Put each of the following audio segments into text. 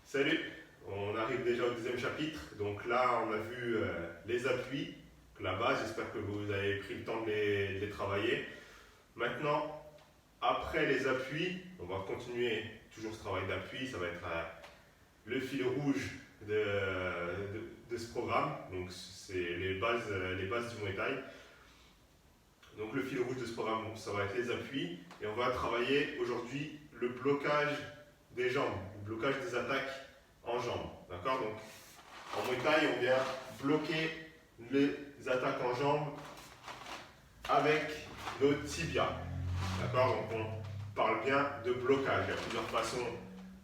Salut, on arrive déjà au deuxième chapitre. Donc là, on a vu les appuis, la base. J'espère que vous avez pris le temps de les travailler. Maintenant, après les appuis, on va continuer toujours ce travail d'appui. Ça va être le fil rouge de ce programme. Donc c'est les bases du Muay Thai. Donc le fil rouge de ce programme, ça va être les appuis. Et on va travailler aujourd'hui le blocage des jambes, le blocage des attaques en jambes. D'accord? Donc en Muay Thai, on vient bloquer les attaques en jambes avec nos tibias. D'accord? Donc on parle bien de blocage. Il y a plusieurs façons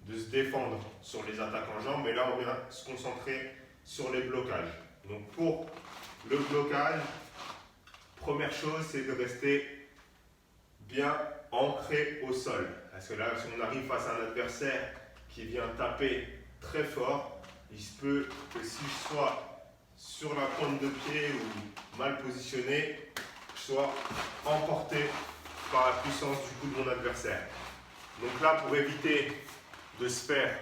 de se défendre sur les attaques en jambes, mais là on vient se concentrer sur les blocages. Donc pour le blocage, première chose, c'est de rester bien ancré au sol. Parce que là, si on arrive face à un adversaire qui vient taper très fort, il se peut que si je sois sur la pointe de pied ou mal positionné, je sois emporté par la puissance du coup de mon adversaire. Donc là, pour éviter de se faire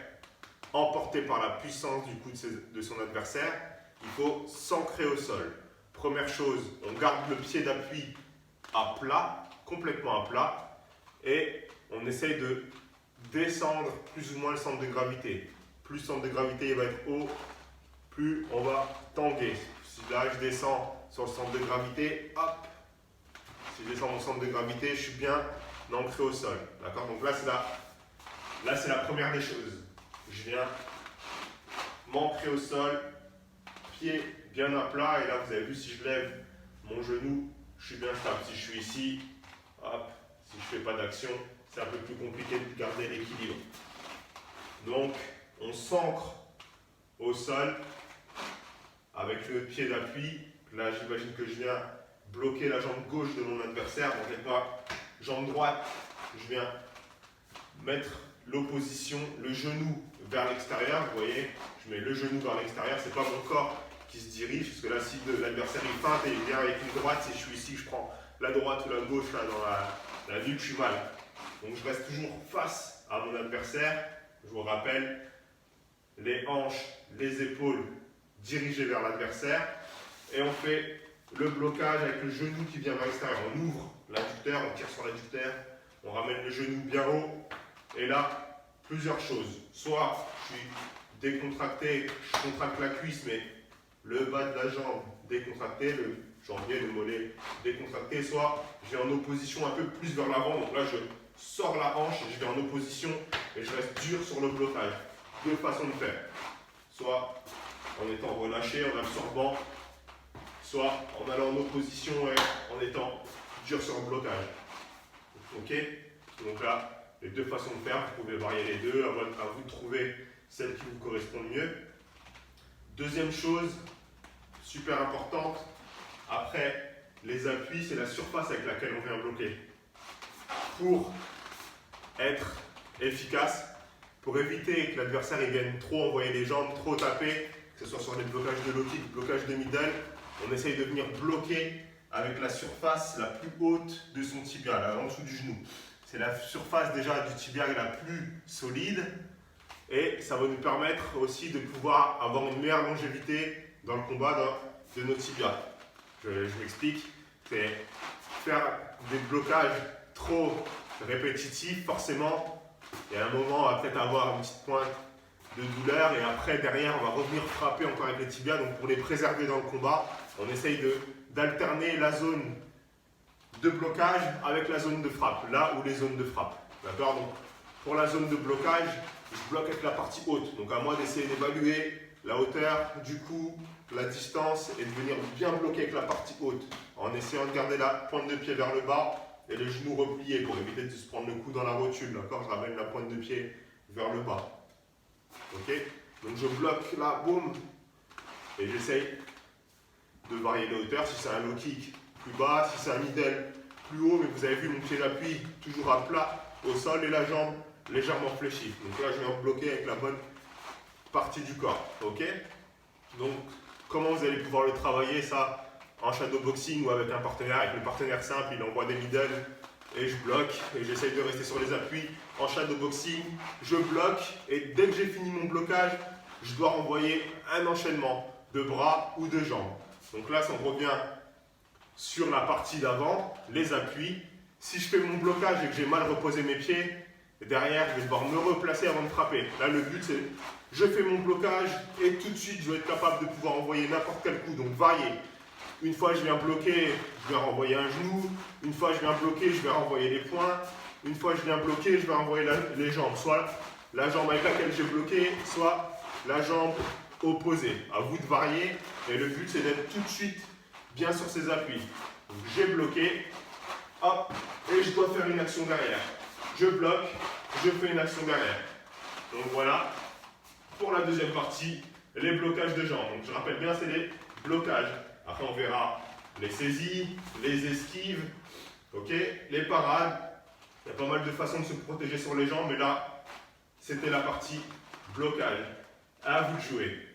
emporter par la puissance du coup de son adversaire, il faut s'ancrer au sol. Première chose, on garde le pied d'appui à plat, complètement à plat, et on essaye de descendre plus ou moins le centre de gravité. Plus le centre de gravité va être haut, plus on va tanguer. Si là je descends sur le centre de gravité, hop, si je descends mon centre de gravité, je suis bien ancré au sol. D'accord? Donc là c'est la première des choses. Je viens m'ancrer au sol, pied bien à plat, et là vous avez vu, si je lève mon genou, je suis bien stable. Si je suis ici, hop, si je ne fais pas d'action, c'est un peu plus compliqué de garder l'équilibre. Donc on s'ancre au sol avec le pied d'appui. Là j'imagine que je viens bloquer la jambe gauche de mon adversaire. Donc avec ma jambe droite, je viens mettre l'opposition, le genou vers l'extérieur. Vous voyez, je mets le genou vers l'extérieur, c'est pas mon corps qui se dirige, parce que là si l'adversaire il feinte et il vient avec une droite, si je suis ici, je prends la droite ou la gauche là dans la nuque, je suis mal. Donc je reste toujours face à mon adversaire. Je vous rappelle, les hanches, les épaules dirigées vers l'adversaire, et on fait le blocage avec le genou qui vient vers l'extérieur. On ouvre l'adducteur, on tire sur l'adducteur, on ramène le genou bien haut, et là, plusieurs choses. Soit je suis décontracté, je contracte la cuisse, mais le bas de la jambe décontracté, le jambier, le mollet décontracté, soit je vais en opposition un peu plus vers l'avant, donc là je sors la hanche, je vais en opposition et je reste dur sur le blocage. Deux façons de faire, soit en étant relâché, en absorbant, soit en allant en opposition et en étant dur sur le blocage. Ok? Donc là, les deux façons de faire, vous pouvez varier les deux, à vous de trouver celle qui vous correspond le mieux. Deuxième chose, super importante, après les appuis, c'est la surface avec laquelle on vient bloquer. Pour être efficace, pour éviter que l'adversaire vienne trop envoyer les jambes, trop taper, que ce soit sur les blocages de low kick, blocage de middle, on essaye de venir bloquer avec la surface la plus haute de son tibia, là en dessous du genou. C'est la surface déjà du tibia la plus solide, et ça va nous permettre aussi de pouvoir avoir une meilleure longévité dans le combat de nos tibias. Je m'explique, c'est faire des blocages trop répétitifs, forcément, il y a un moment, on va peut-être avoir une petite pointe de douleur, et après, derrière, on va revenir frapper encore avec les tibias. Donc pour les préserver dans le combat, on essaye d'alterner la zone de blocage avec la zone de frappe, là où les zones de frappe. D'accord? Donc pour la zone de blocage, je bloque avec la partie haute. Donc à moi d'essayer d'évaluer la hauteur du cou, la distance, et de venir bien bloquer avec la partie haute, en essayant de garder la pointe de pied vers le bas et les genoux repliés pour éviter de se prendre le cou dans la rotule. D'accord? Je ramène la pointe de pied vers le bas. Ok? Donc je bloque là, boum, et j'essaye de varier les hauteurs. Si c'est un low kick, plus bas, si c'est un middle, plus haut, mais vous avez vu mon pied d'appui toujours à plat au sol et la jambe légèrement fléchie. Donc là, je viens bloquer avec la bonne partie du corps. Ok? Donc, comment vous allez pouvoir le travailler ça en shadowboxing ou avec un partenaire? Avec le partenaire simple, il envoie des middle et je bloque et j'essaye de rester sur les appuis en shadowboxing, je bloque et dès que j'ai fini mon blocage, je dois renvoyer un enchaînement de bras ou de jambes. Donc là, si on revient sur la partie d'avant, les appuis, si je fais mon blocage et que j'ai mal reposé mes pieds, derrière, je vais devoir me replacer avant de frapper. Là, le but, c'est je fais mon blocage et tout de suite, je vais être capable de pouvoir envoyer n'importe quel coup. Donc, varier. Une fois, je viens bloquer, je vais renvoyer un genou. Une fois, je viens bloquer, je vais renvoyer les poings. Une fois, je viens bloquer, je vais renvoyer les jambes. Soit la jambe avec laquelle j'ai bloqué, soit la jambe opposée. À vous de varier. Et le but, c'est d'être tout de suite bien sur ses appuis. J'ai bloqué, hop, et je dois faire une action derrière. Je bloque, je fais une action derrière. Donc voilà, pour la deuxième partie, les blocages de jambes. Donc je rappelle bien, c'est les blocages. Après, on verra les saisies, les esquives, ok, les parades. Il y a pas mal de façons de se protéger sur les jambes, mais là, c'était la partie blocage. À vous de jouer.